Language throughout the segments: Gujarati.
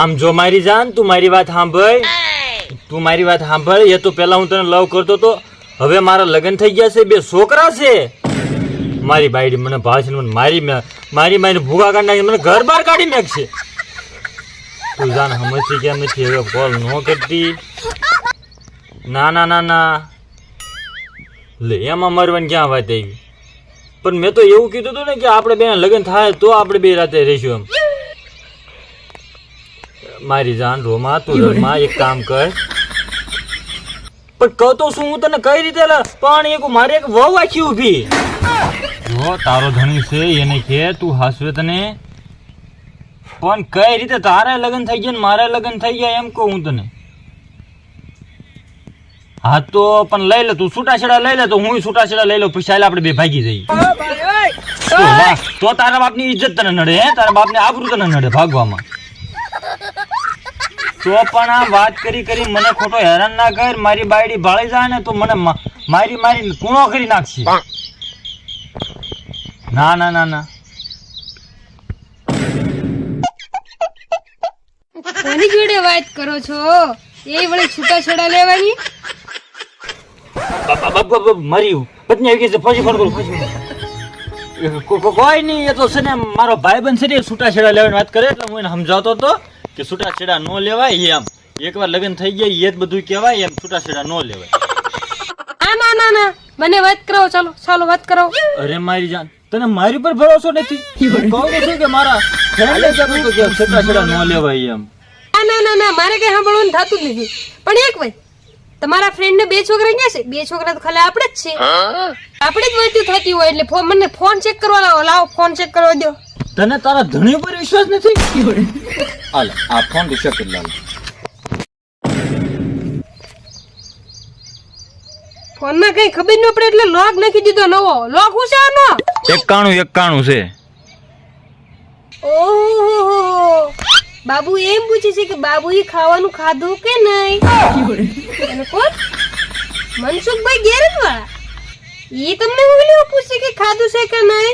આમ જો મારી જાન, તું મારી વાત સાંભળ. એ તો પેલા હું તને લવ કરતો તો, હવે મારા લગ્ન થઈ ગયા છે, 2 છોકરા છે. મારી બાયડી મને ભાષ મારી ભૂગા કાઢી નાખી, મને ઘર બહાર કાઢી નાખશે. તું જાન સમજતી કેમ નથી? હવે કોલ ન કરતી. ના લે, એમાં મરવાની ક્યાં વાત આવી? પણ મેં તો એવું કીધું હતું ને કે આપણે બે લગ્ન થાય તો આપણે 2 રાતે રહીશું એમ. મારી જાન રોમા, તું રમા, એક કામ કર. પણ કહું તો શું હું તને કઈ રીતે? પણ એક મારે એક વહુ આખી ઊભી. જો તારો ધણી છે એને કે તું હાસવે તને. પણ કઈ રીતે તારા લગ્ન થઈ ગયા ને મારા લગ્ન થઈ ગયા એમ કહું હું તને. હા તો પણ લઈ લે, તું છૂટાછેડા લઈ લે તો હું છૂટાછેડા લઈ લઉં, પછી ચાલે આપણે 2 ભાગી જઈએ. તો તારા બાપની ઇજ્જત તને નડે, હે? તારા બાપને આબરૂ તને નડે ભાગવામાં. તો પણ આ વાત કરી મને ખોટો હેરાન ના કર. મારી બાયડી ભાળી જાય ને તો મને મારી કૂણો કરી નાખશે. ના કોની જોડે વાત કરો છો? એ વળી છૂટાછેડા લેવાની? મારી પત્ની આવી ગઈ છે, ફોન કરું. કોઈ નહીં, એ તો છે ને મારો ભાઈબંધ છે ને છૂટાછેડા લેવાની વાત કરે એટલે હું એને સમજાવતો હતો કે છૂટાછેડા ન લેવાય એમ. એકવાર લગ્ન થઈ ગયા એ જ બધું કહેવાય એમ, છૂટાછેડા ન લેવાય. ના મને વાત કરાવો, ચાલો વાત કરાવો. અરે મારી જાન, તને મારી પર ભરોસો નથી? કહું છું કે મારા ફ્રેન્ડે કહેતો કે છૂટાછેડા ન લેવાય એમ. ના મારે કઈ સાંભળવાનું થતું જ નથી. પણ એક વાત, તમારા ફ્રેન્ડ ને 2 છોકરા ક્યાં છે? 2 છોકરા તો ખાલી આપણે જ છે. આપણે જ વધુ થતી હોય એટલે મને ફોન ચેક કરવા લાવો, ફોન ચેક કરવા દો. તને તારા ધણી ઉપર વિશ્વાસ નથી? હાલ આ ફોન રિસેટ કરી લાવ. ફોન માં કઈ ખબર ન પડે એટલે લોક નાખી દીધો નવો. લોક હું છે આનો? 91 છે. ઓહો, બાબુ એમ પૂછે છે કે બાબુએ ખાવાનું ખાધું કે નહીં? અને કોણ? મનસુખભાઈ ગેરેજ વાળા. ઈ તમને ઓલું પૂછે કે ખાધું છે કે નહીં?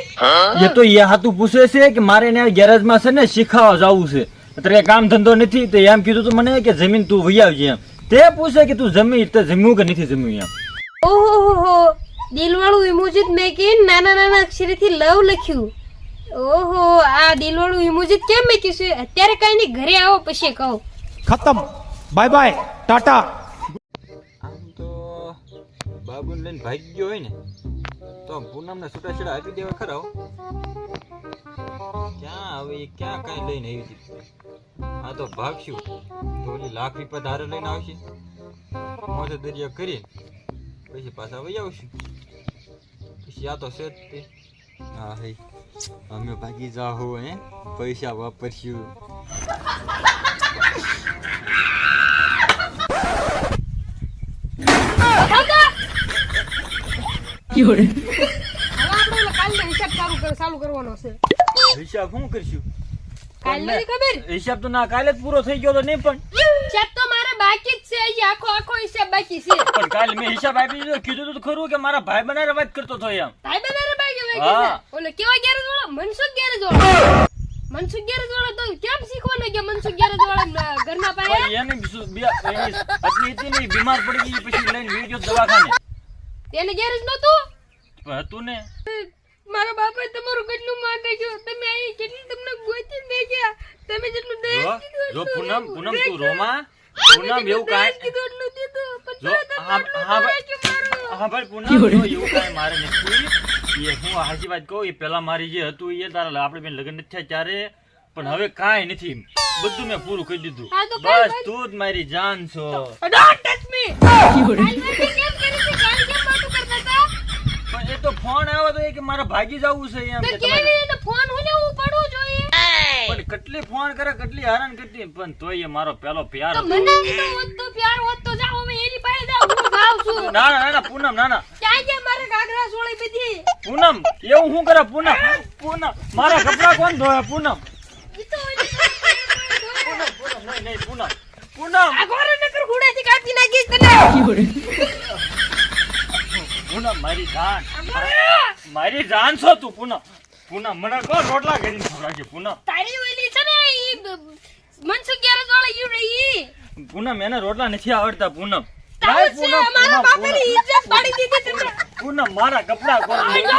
એ તો એ હાતું પૂછે છે કે મારે ને ગેરેજ માં છે ને શીખાવા જવું છે, અત્યારે કામ ધંધો નથી. તો એમ કીધું તું મને કે જમીન તું વહી આવજે એમ. તે પૂછે કે તું જમ્યું કે નથી જમ્યું એમ. ઓહો, દિલવાળું ઇમોજી મેં કે નાના અક્ષરેથી લવ લખ્યું. ઓહો, આ દિલવાળું ઇમોજી કેમ મેક્યું છે? અત્યારે કઈ નહીં, ઘરે આવો પછી કહો. ખતમ, બાય બાય, ટાટા. આમ તો બાબુને લઈને ભાગી ગયો હોય ને તો પૂનમને છૂટાછેડા આપી દેવા ખરા. ક્યાં હવે ક્યાં કઈ લઈને આવી હતી? આ તો ભાગશું તો ઓલી લાખ રૂપિયા ધારે લઈને આવશે, મોઢે દરિયા કરી પછી પાછા વહી આવશું. પછી આ તો છે જ તે. હા હે, અમે ભાગી જાહો હે, પૈસા વાપરશું. ચાલુ કરવાનો છે. હિસાબ શું કરશું? કાલે ખબર? હિસાબ તો ના કાલે જ પૂરો થઈ ગયો તો નહીં, પણ હિસાબ તો મારે બાકી જ છે. હજી આખો હિસાબ બાકી છે. પણ કાલે મેં હિસાબ આપી દીધો. કીધું તો ખરું કે મારા ભાઈ બનારે વાત કરતો હતો એમ. ભાઈ બનારે બાકી છે. હા. ઓલો કેવા ગેરેજ વાળો? મનસુખ ગેરેજ વાળો તો કેમ શીખવાનો કે મનસુખ ગેરેજ વાળા ઘરના પાસે? એને પત્ની હતી ને બીમાર પડી ગઈ, પછી લઈને વિડિયો દવાખાને. તેને ગેરેજ નહોતું? હતું ને. મારા બાપા તમારું કેટલું માન રાખ્યું. તમે અહીં કેટલી તમને ગોતી દે ગયા. તમે જેટલું દે જો પૂનમ તું રોમા, પૂનમ એવું કાઈ કીધું એટલું દીધું. પણ જો હા ભાઈ પૂનમ, જો એવું કાઈ મારે નથી. એ હું હાચી વાત કહું, એ પેલા મારી જે હતું એ તારા આપણે બેન લગ્ન નથી થયા ત્યારે, પણ હવે કાઈ નથી, બધું મેં પૂરું કરી દીધું. બસ તું જ મારી જાન છો. Don't touch me. પણ એ તો ફોન આવ્યો તો એ કે મારે ભાગી જવું છે એમ કે કેવી રીતે ફોન હુને ઉપાડવો જોઈએ? પણ કેટલી ફોન કરે, કેટલી હેરાન કરતી, પણ તોય એ મારો પેલો પ્યાર તો હતો. મને કીધું હોત તો પ્યાર હોત તો જાઓ, મેં એની પાસે જાઉં, હું જાઉં છું. ના પૂનમ, ના ક્યાં ગયા મારે ઘાઘરા સોળી બધી? પૂનમ એવું શું કરે? પૂનમ મારા કપડા કોણ ધોયા? પૂનમ ઈ તો નહીં પૂનમ આ ઘોડે નકર ઘોડેથી કાપી નાખીશ તને. પૂનમ મારી જાન છો તું. પૂનમ મને કોણ રોટલા કરીને ખવડાવજે. પૂનમ તારી ઓલી છે ને ઈ મનસુખ પૂનમ એને રોટલા નથી આવડતા પૂનમ તાવ છે મારા બાપાની ઇજ્જત પાડી દીધી તમે પૂનમ મારા કપડા કોણ ધોઈ દે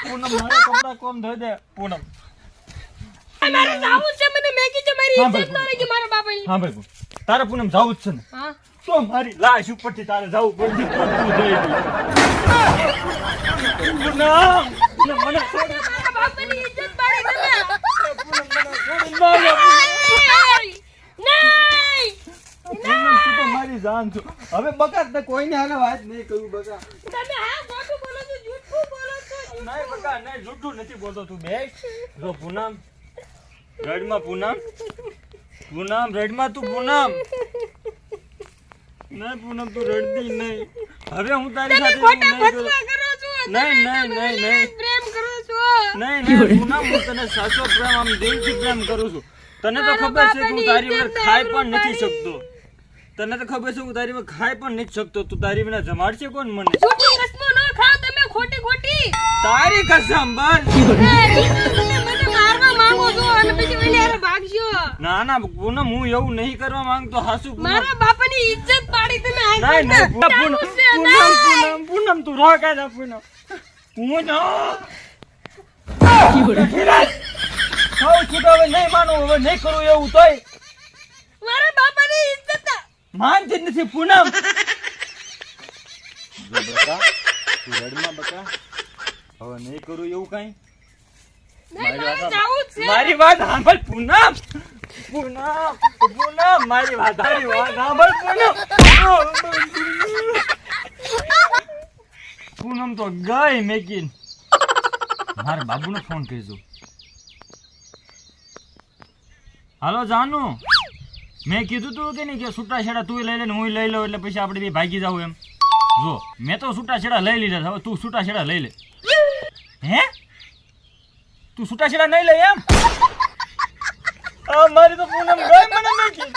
પૂનમ મારા કપડા કોણ ધોઈ દે પૂનમ મારે જાવું છે મને મેગી છે મારી હા, ઇજ્જત ભાઈ. ન રહી મારા બાપાની હા ભાઈ તારે પૂનમ જાવું જ છે ને હા તો મારી લાશ ઉપરથી તારે જવું પડશે તો તું જઈ દી. પૂનમ મને છોડ દે. મારા બાપાની ઇજ્જત પાડી તમે પૂનમ મને છોડ દે. ના, નહીં પૂનમ તું તો મારી જાન છો હવે બકા તે કોઈને હાલે વાત નહીં કહ્યું બકા તમે હા ખોટું બોલો છો જૂઠું બોલો છો નહીં બકા નહીં જૂઠું નથી બોલતો તું બે જો પૂનમ રેડમાં પૂનમ રેડમાં તું પૂનમ નહીં પૂનમ તું રડતી નહીં હવે હું તારી તમે સાથે ખોટા એવું નહીં ફતવા કરો છો નહીં, તમે નહીં, નહીં, મને નહીં. પ્રેમ કરો છો નહીં પૂનમ હું તને સાચો પ્રેમ આમ દિલથી પ્રેમ કરું છું તને તો મારા ખબર છે કે હું બાપાની તારી વગર ઇજ્જત ખાઈ ને પણ નથી આબરૂ શકતો તને તો ખબર છે હું તારી વગર ખાઈ પણ નથી શકતો તું તારી વિના જમાડશે કોણ મને જૂઠી કસમો ન ખાઓ તમે ખોટી ખોટી તારી કસમ બસ તમે મને મારવા માંગો છો અને પછી મને હારે ભાગશો ના ના પૂનમ હું એવું નહીં કરવા માંગતો હાસુ પૂનમ મારા બાપાની ઇજ્જત પાડી તમે આ નહીં નહીં પૂનમ તું રોકા જા પૂનમ ખાઉં છું તો હવે નહીં માનું હવે નહીં કરું એવું તોય મારા બાપાની ઇજ્જત માનતી જ નથી પૂનમ જો બકા તું રડમાં બકા હવે નહીં કરું એવું કઈ નહીં મારે જાવું જ છે મારી વાત સાંભળ પૂનમ મારી વાત સાંભળ પૂનમ તો ગઈ મેકીન મારા બાબુને ફોન કરજો હાલો જાનુ મેં કીધું તું કે નહીં કે છૂટા છેડા તું લઈ લે ને હું લઈ લઉં એટલે પછી આપણે બે ભાગી જાવ એમ જો મેં તો છૂટા છેડા લઈ લીધા હવે તું છૂટા છેડા લઈ લે હે તું છૂટા છેડા નહીં લે એમ મારી તો પૂનમ ગઈ મને મેકી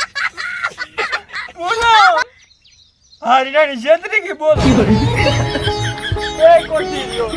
પૂનમ હારી નાની છેતરી ગઈ બોલ એ કોટી ગયો